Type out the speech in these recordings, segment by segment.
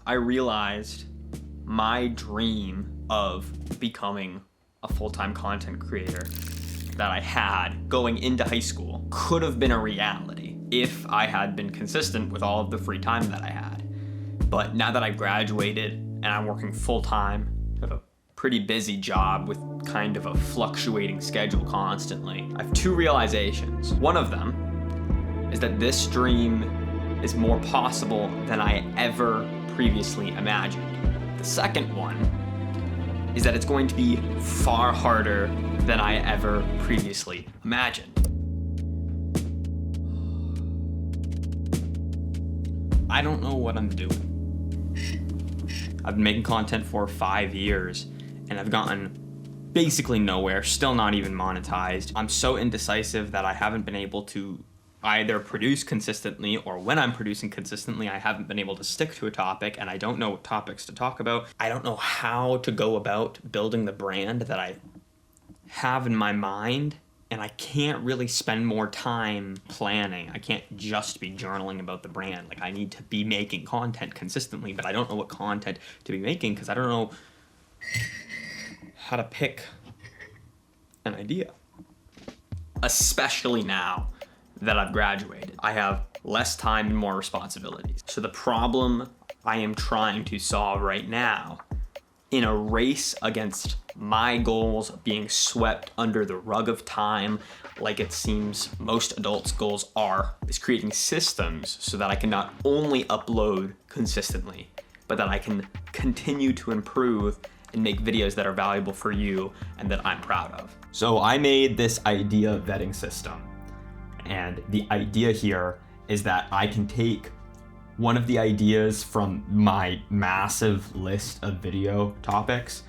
I realized my dream of becoming a full-time content creator that I had going into high school could have been a reality if I had been consistent with all of the free time that I had. But now that I've graduated and I'm working full-time, I have a pretty busy job with kind of a fluctuating schedule constantly, I have two realizations. One of them is that this dream is more possible than I ever previously imagined. The second one is that it's going to be far harder than I ever previously imagined. I don't know what I'm doing. I've been making content for 5 years and I've gotten basically nowhere, still not even monetized. I'm so indecisive that I haven't been able to either produce consistently, or when I'm producing consistently, I haven't been able to stick to a topic and I don't know what topics to talk about. I don't know how to go about building the brand that I have in my mind, and I can't really spend more time planning. I can't just be journaling about the brand. Like, I need to be making content consistently, but I don't know what content to be making because I don't know how to pick an idea. Especially now that I've graduated, I have less time and more responsibilities. So the problem I am trying to solve right now, in a race against my goals being swept under the rug of time, like it seems most adults' goals are, is creating systems so that I can not only upload consistently, but that I can continue to improve and make videos that are valuable for you and that I'm proud of. So I made this idea vetting system. And the idea here is that I can take one of the ideas from my massive list of video topics,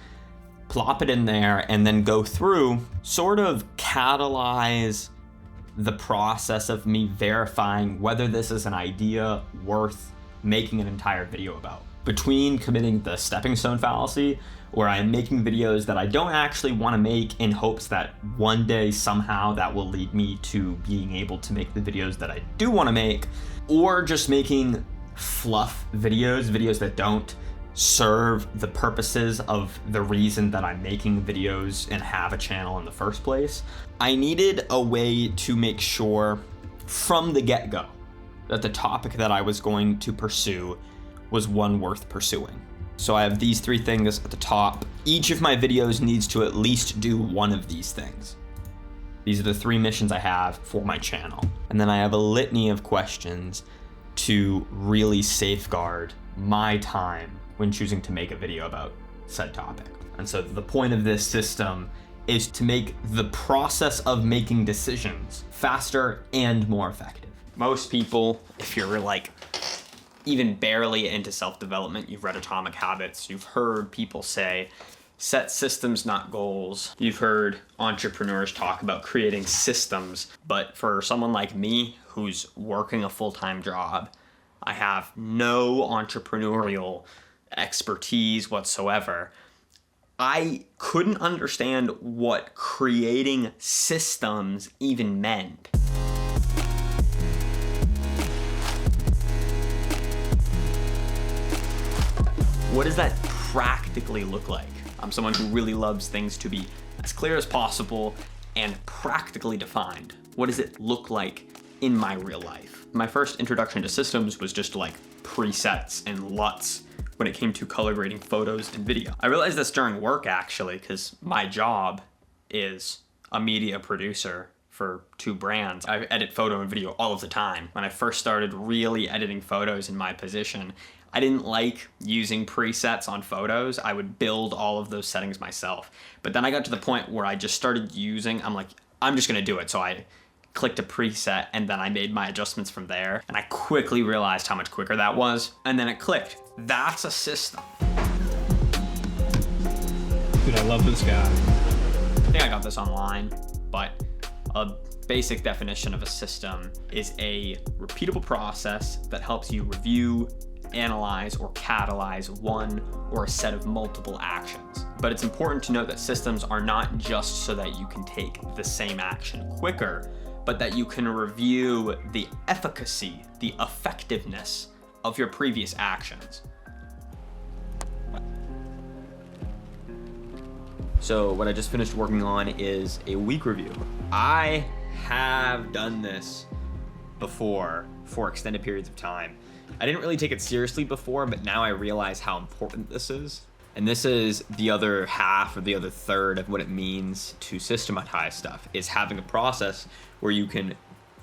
plop it in there, and then go through, sort of catalyze the process of me verifying whether this is an idea worth making an entire video about. Between committing the stepping stone fallacy, where I'm making videos that I don't actually want to make in hopes that one day somehow that will lead me to being able to make the videos that I do want to make, or just making fluff videos that don't serve the purposes of the reason that I'm making videos and have a channel in the first place. I needed a way to make sure from the get-go that the topic that I was going to pursue was one worth pursuing. So I have these three things at the top. Each of my videos needs to at least do one of these things. These are the three missions I have for my channel. And then I have a litany of questions to really safeguard my time when choosing to make a video about said topic. And so the point of this system is to make the process of making decisions faster and more effective. Most people, if you're like even barely into self-development, you've read Atomic Habits, you've heard people say, set systems, not goals. You've heard entrepreneurs talk about creating systems, but for someone like me who's working a full-time job, I have no entrepreneurial expertise whatsoever. I couldn't understand what creating systems even meant. What does that practically look like? I'm someone who really loves things to be as clear as possible and practically defined. What does it look like in my real life? My first introduction to systems was just like presets and LUTs when it came to color grading photos and video. I realized this during work actually, because my job is a media producer for 2 brands. I edit photo and video all of the time. When I first started really editing photos in my position, I didn't like using presets on photos. I would build all of those settings myself. But then I got to the point where I just started using, I'm like, I'm just gonna do it. So I clicked a preset and then I made my adjustments from there. And I quickly realized how much quicker that was. And then it clicked. That's a system. Dude, I love this guy. I think I got this online, but a basic definition of a system is a repeatable process that helps you review, analyze, or catalyze one or a set of multiple actions. But it's important to note that systems are not just so that you can take the same action quicker, but that you can review the efficacy, the effectiveness of your previous actions. So what I just finished working on is a week review. I have done this before for extended periods of time. I didn't really take it seriously before, but now I realize how important this is. And this is the other half or the other third of what it means to systematize stuff, is having a process where you can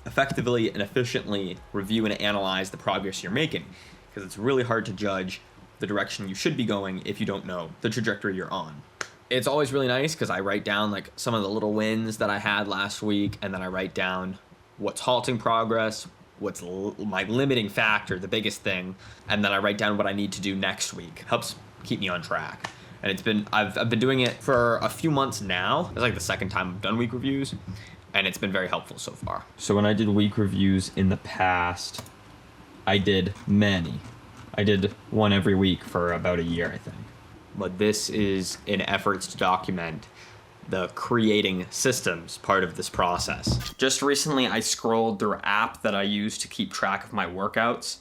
effectively and efficiently review and analyze the progress you're making. Because it's really hard to judge the direction you should be going if you don't know the trajectory you're on. It's always really nice because I write down like some of the little wins that I had last week, and then I write down what's halting progress, what's my limiting factor, the biggest thing, and then I write down what I need to do next week. Helps keep me on track. And I've been doing it for a few months now. It's like the second time I've done week reviews, and it's been very helpful so far. So when I did week reviews in the past, I did many. I did one every week for about a year, I think. But this is in efforts to document the creating systems part of this process. Just recently, I scrolled through an app that I use to keep track of my workouts,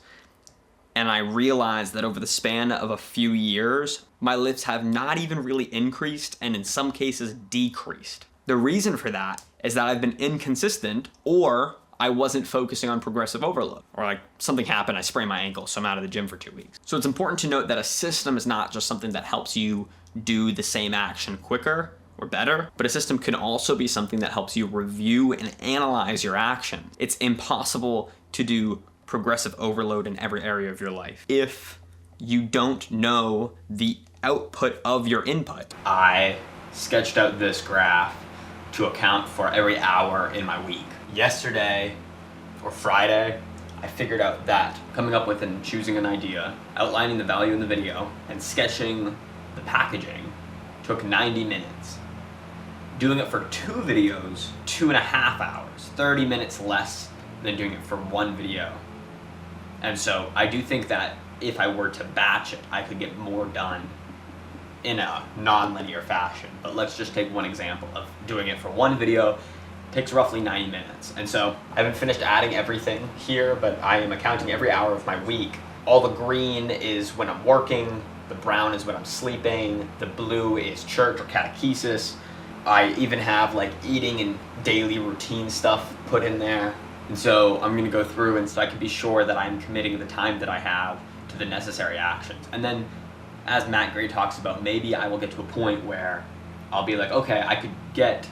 and I realized that over the span of a few years, my lifts have not even really increased, and in some cases decreased. The reason for that is that I've been inconsistent, or I wasn't focusing on progressive overload, or like something happened, I sprained my ankle, so I'm out of the gym for 2 weeks. So it's important to note that a system is not just something that helps you do the same action quicker or better, but a system can also be something that helps you review and analyze your action. It's impossible to do progressive overload in every area of your life if you don't know the output of your input. I sketched out this graph to account for every hour in my week. Yesterday or Friday, I figured out that coming up with and choosing an idea, outlining the value in the video, and sketching the packaging took 90 minutes. Doing it for 2 videos, 2.5 hours, 30 minutes less than doing it for 1 video. And so I do think that if I were to batch it, I could get more done in a non-linear fashion. But let's just take one example of doing it for 1 video. Takes roughly 90 minutes. And so I haven't finished adding everything here, but I am accounting every hour of my week. All the green is when I'm working, the brown is when I'm sleeping, the blue is church or catechesis. I even have like eating and daily routine stuff put in there. And so I'm gonna go through and so I can be sure that I'm committing the time that I have to the necessary actions. And then as Matt Gray talks about, maybe I will get to a point where I'll be like, okay, I could get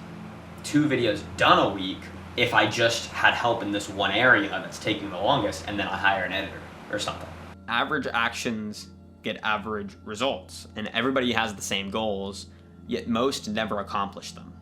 2 videos done a week if I just had help in this one area that's taking the longest, and then I hire an editor or something. Average actions get average results, and everybody has the same goals, yet most never accomplish them.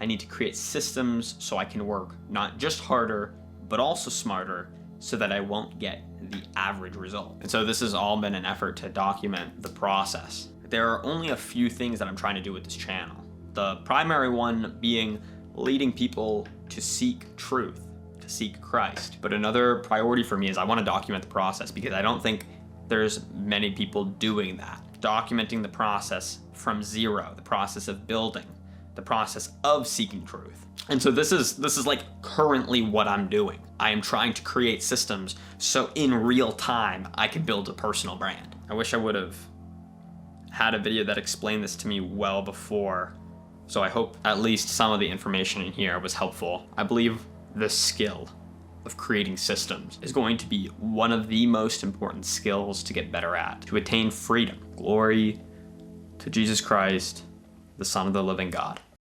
I need to create systems so I can work not just harder, but also smarter, so that I won't get the average result. And so this has all been an effort to document the process. There are only a few things that I'm trying to do with this channel. The primary one being leading people to seek truth, to seek Christ. But another priority for me is I want to document the process, because I don't think there's many people doing that. Documenting the process from zero, the process of building, the process of seeking truth. And so this is like currently what I'm doing. I am trying to create systems so in real time I can build a personal brand. I wish I would have had a video that explained this to me well before. So I hope at least some of the information in here was helpful. I believe the skill of creating systems is going to be one of the most important skills to get better at, to attain freedom. Glory to Jesus Christ, the Son of the living God.